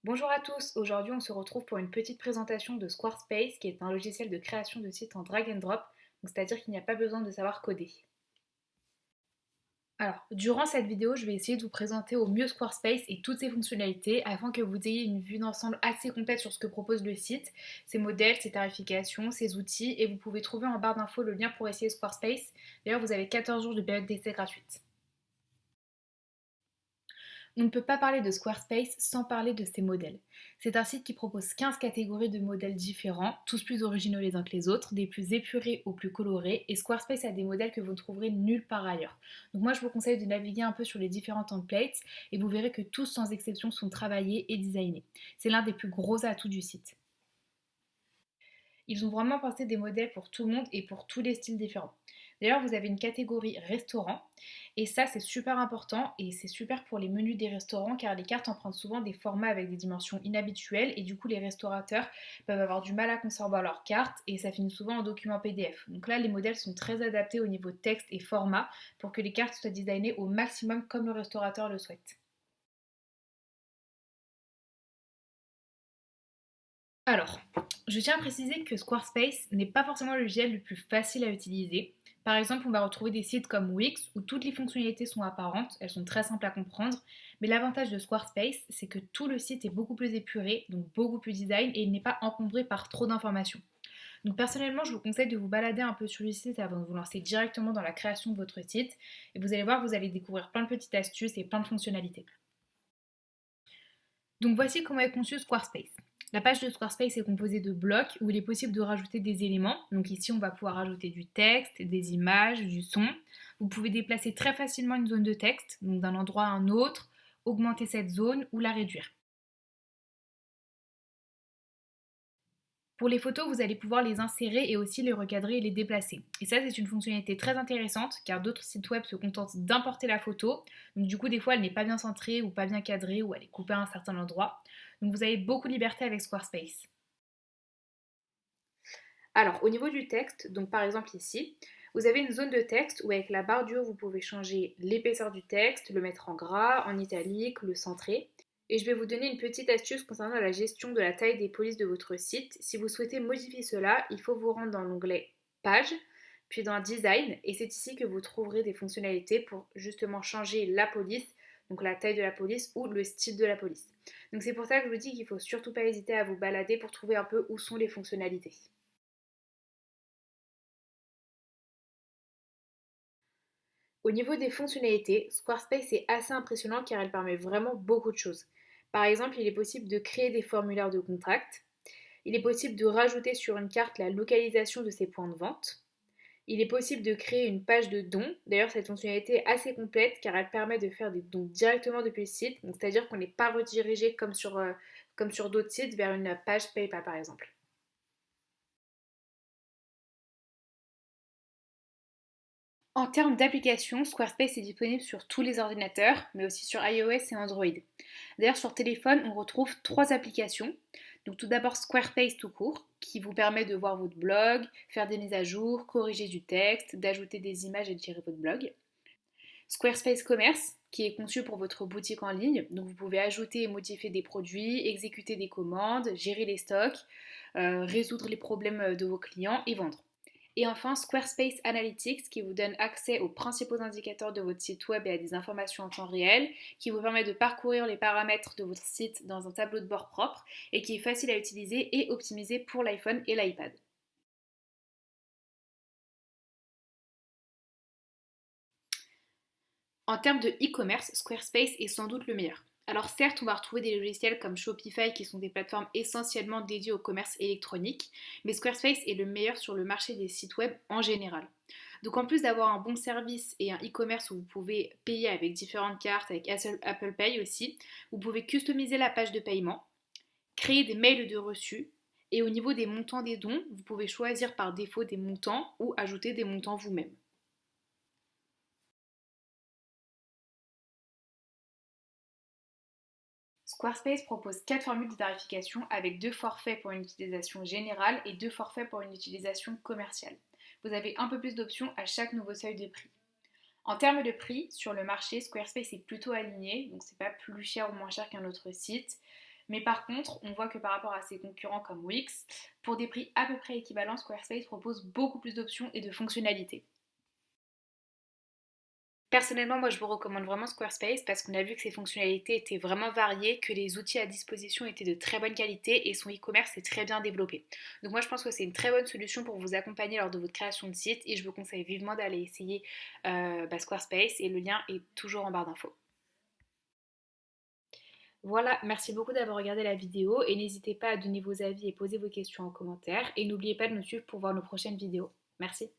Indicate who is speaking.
Speaker 1: Bonjour à tous, aujourd'hui on se retrouve pour une petite présentation de Squarespace qui est un logiciel de création de sites en drag and drop, c'est-à-dire qu'il n'y a pas besoin de savoir coder. Alors, durant cette vidéo, je vais essayer de vous présenter au mieux Squarespace et toutes ses fonctionnalités afin que vous ayez une vue d'ensemble assez complète sur ce que propose le site, ses modèles, ses tarifications, ses outils et vous pouvez trouver en barre d'infos le lien pour essayer Squarespace. D'ailleurs, vous avez 14 jours de période d'essai gratuite. On ne peut pas parler de Squarespace sans parler de ses modèles. C'est un site qui propose 15 catégories de modèles différents, tous plus originaux les uns que les autres, des plus épurés aux plus colorés, et Squarespace a des modèles que vous ne trouverez nulle part ailleurs. Donc moi je vous conseille de naviguer un peu sur les différents templates et vous verrez que tous sans exception sont travaillés et designés. C'est l'un des plus gros atouts du site. Ils ont vraiment pensé des modèles pour tout le monde et pour tous les styles différents. D'ailleurs, vous avez une catégorie restaurant et ça c'est super important et c'est super pour les menus des restaurants car les cartes empruntent souvent des formats avec des dimensions inhabituelles et du coup les restaurateurs peuvent avoir du mal à concevoir leurs cartes et ça finit souvent en document PDF. Donc là les modèles sont très adaptés au niveau texte et format pour que les cartes soient designées au maximum comme le restaurateur le souhaite. Alors, je tiens à préciser que Squarespace n'est pas forcément le logiciel le plus facile à utiliser. Par exemple, on va retrouver des sites comme Wix où toutes les fonctionnalités sont apparentes, elles sont très simples à comprendre, mais l'avantage de Squarespace, c'est que tout le site est beaucoup plus épuré, donc beaucoup plus design et il n'est pas encombré par trop d'informations. Donc personnellement, je vous conseille de vous balader un peu sur le site avant de vous lancer directement dans la création de votre site et vous allez voir, vous allez découvrir plein de petites astuces et plein de fonctionnalités. Donc voici comment est conçu Squarespace. La page de Squarespace est composée de blocs où il est possible de rajouter des éléments. Donc ici, on va pouvoir rajouter du texte, des images, du son. Vous pouvez déplacer très facilement une zone de texte, donc d'un endroit à un autre, augmenter cette zone ou la réduire. Pour les photos, vous allez pouvoir les insérer et aussi les recadrer et les déplacer. Et ça, c'est une fonctionnalité très intéressante car d'autres sites web se contentent d'importer la photo. Donc du coup, des fois, elle n'est pas bien centrée ou pas bien cadrée ou elle est coupée à un certain endroit. Donc vous avez beaucoup de liberté avec Squarespace. Alors, au niveau du texte, donc par exemple ici, vous avez une zone de texte où avec la barre du haut, vous pouvez changer l'épaisseur du texte, le mettre en gras, en italique, le centrer. Et je vais vous donner une petite astuce concernant la gestion de la taille des polices de votre site. Si vous souhaitez modifier cela, il faut vous rendre dans l'onglet Page, puis dans Design, et c'est ici que vous trouverez des fonctionnalités pour justement changer la police, donc la taille de la police ou le style de la police. Donc c'est pour ça que je vous dis qu'il ne faut surtout pas hésiter à vous balader pour trouver un peu où sont les fonctionnalités. Au niveau des fonctionnalités, Squarespace est assez impressionnant car elle permet vraiment beaucoup de choses. Par exemple, il est possible de créer des formulaires de contact. Il est possible de rajouter sur une carte la localisation de ses points de vente. Il est possible de créer une page de dons. D'ailleurs, cette fonctionnalité est assez complète car elle permet de faire des dons directement depuis le site. Donc, c'est-à-dire qu'on n'est pas redirigé comme sur d'autres sites vers une page PayPal par exemple. En termes d'applications, Squarespace est disponible sur tous les ordinateurs, mais aussi sur iOS et Android. D'ailleurs, sur téléphone, on retrouve trois applications. Donc, tout d'abord, Squarespace tout court, qui vous permet de voir votre blog, faire des mises à jour, corriger du texte, d'ajouter des images et de gérer votre blog. Squarespace Commerce, qui est conçu pour votre boutique en ligne. Donc, vous pouvez ajouter et modifier des produits, exécuter des commandes, gérer les stocks, résoudre les problèmes de vos clients et vendre. Et enfin, Squarespace Analytics qui vous donne accès aux principaux indicateurs de votre site web et à des informations en temps réel, qui vous permet de parcourir les paramètres de votre site dans un tableau de bord propre et qui est facile à utiliser et optimisé pour l'iPhone et l'iPad. En termes de e-commerce, Squarespace est sans doute le meilleur. Alors certes, on va retrouver des logiciels comme Shopify qui sont des plateformes essentiellement dédiées au commerce électronique, mais Squarespace est le meilleur sur le marché des sites web en général. Donc en plus d'avoir un bon service et un e-commerce où vous pouvez payer avec différentes cartes, avec Apple Pay aussi, vous pouvez customiser la page de paiement, créer des mails de reçu, et au niveau des montants des dons, vous pouvez choisir par défaut des montants ou ajouter des montants vous-même. Squarespace propose 4 formules de tarification avec 2 forfaits pour une utilisation générale et 2 forfaits pour une utilisation commerciale. Vous avez un peu plus d'options à chaque nouveau seuil de prix. En termes de prix, sur le marché, Squarespace est plutôt aligné, donc c'est pas plus cher ou moins cher qu'un autre site. Mais par contre, on voit que par rapport à ses concurrents comme Wix, pour des prix à peu près équivalents, Squarespace propose beaucoup plus d'options et de fonctionnalités. Personnellement, moi je vous recommande vraiment Squarespace parce qu'on a vu que ses fonctionnalités étaient vraiment variées, que les outils à disposition étaient de très bonne qualité et son e-commerce est très bien développé. Donc moi je pense que c'est une très bonne solution pour vous accompagner lors de votre création de site et je vous conseille vivement d'aller essayer Squarespace et le lien est toujours en barre d'infos. Voilà, merci beaucoup d'avoir regardé la vidéo et n'hésitez pas à donner vos avis et poser vos questions en commentaire et n'oubliez pas de nous suivre pour voir nos prochaines vidéos. Merci.